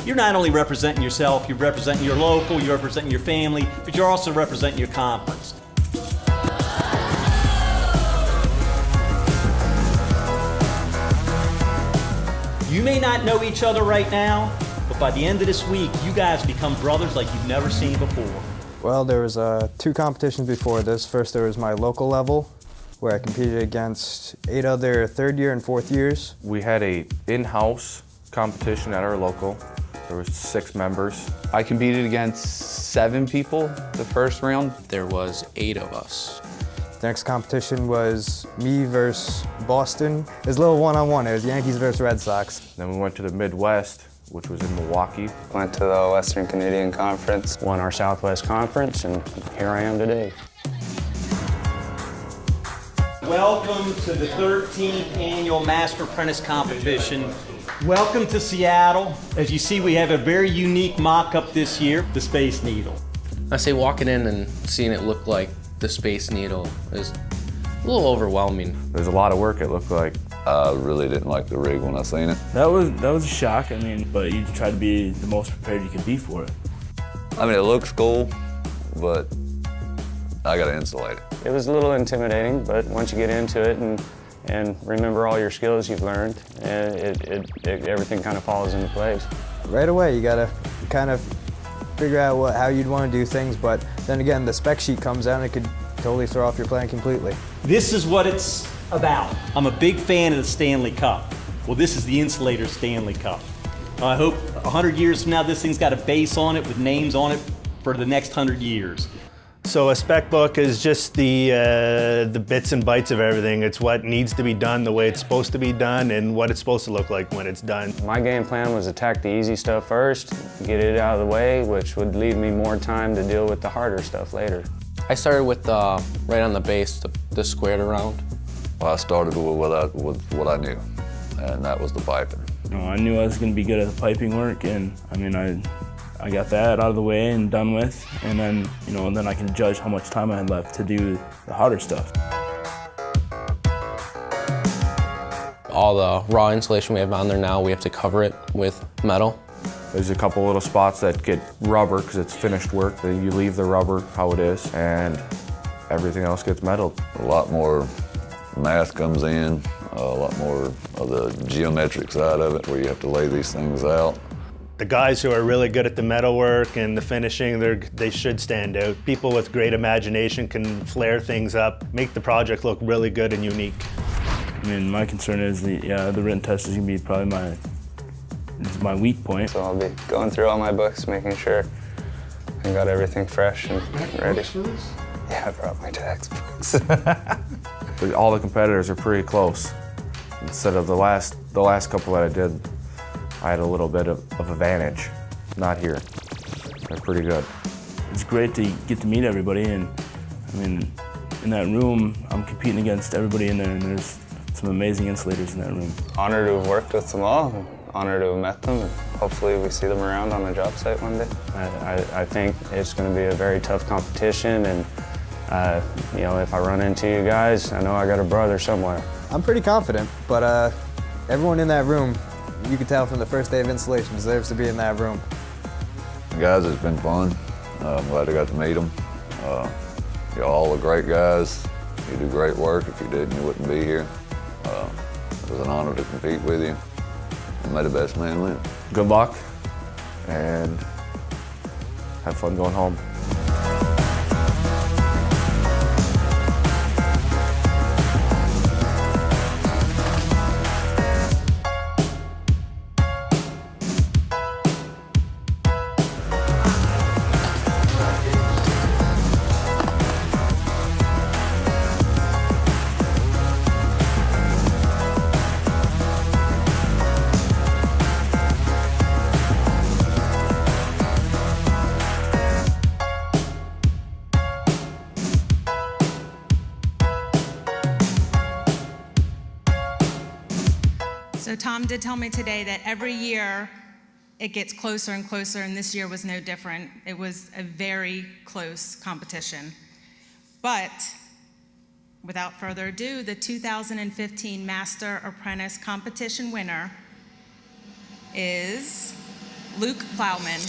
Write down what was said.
You're not only representing yourself, you're representing your local, you're representing your family, but you're also representing your conference. You may not know each other right now, but by the end of this week, you guys become brothers like you've never seen before. Well, there was 2 competitions before this. First, there was my local level, where I competed against 8 other 3rd year and 4th years. We had a in-house competition at our local. There was 6 members. I competed against 7 people the first round. There was 8 of us. The next competition was me versus Boston. It was a little one-on-one. It was Yankees versus Red Sox. Then we went to the Midwest, which was in Milwaukee. Went to the Western Canadian Conference. Won our Southwest Conference, and here I am today. Welcome to the 13th annual Master Apprentice Competition. Welcome to Seattle. As you see, we have a very unique mock-up this year, the Space Needle. I say walking in and seeing it look like the Space Needle is a little overwhelming. There's a lot of work, it looked like. I really didn't like the rig when I seen it. That was a shock, but you try to be the most prepared you can be for it. I mean, it looks cool, but I gotta insulate it. It was a little intimidating, but once you get into it and remember all your skills you've learned, everything kind of falls into place. Right away, you gotta kind of figure out how you'd want to do things, but then again, the spec sheet comes out and it could totally throw off your plan completely. This is what it's about. I'm a big fan of the Stanley Cup. Well, this is the Insulators Stanley Cup. I hope 100 years from now, this thing's got a base on it with names on it for the next 100 years. So a spec book is just the bits and bytes of everything. It's what needs to be done the way it's supposed to be done and what it's supposed to look like when it's done. My game plan was attack the easy stuff first, get it out of the way, which would leave me more time to deal with the harder stuff later. I started with right on the base, the squared around. Well, I started with what I knew, and that was the piping. I knew I was going to be good at the piping work, and I got that out of the way and done with, and then then I can judge how much time I had left to do the harder stuff. All the raw insulation we have on there now, we have to cover it with metal. There's a couple little spots that get rubber because it's finished work. You leave the rubber how it is, and everything else gets metaled. A lot more math comes in, a lot more of the geometric side of it where you have to lay these things out. The guys who are really good at the metal work and the finishing, they should stand out. People with great imagination can flare things up, make the project look really good and unique. My concern is the written test is going to be probably my weak point. So I'll be going through all my books, making sure I got everything fresh and ready. Yeah, I brought my textbooks. All the competitors are pretty close. Instead of the last couple that I did, I had a little bit of advantage. Not here. They're pretty good. It's great to get to meet everybody, and in that room, I'm competing against everybody in there, and there's some amazing insulators in that room. Honored to have worked with them all. Honored to have met them, and hopefully we see them around on the job site one day. I think it's going to be a very tough competition, and if I run into you guys, I know I got a brother somewhere. I'm pretty confident, but everyone in that room, you can tell from the first day of installation, deserves to be in that room. Guys, it's been fun. I'm glad I got to meet them. You're all are great guys. You do great work. If you didn't, you wouldn't be here. It was an honor to compete with you. And may the best man win. Good luck, and have fun going home. So Tom did tell me today that every year it gets closer and closer, and this year was no different. It was a very close competition. But without further ado, the 2015 Master Apprentice Competition winner is Luke Plowman.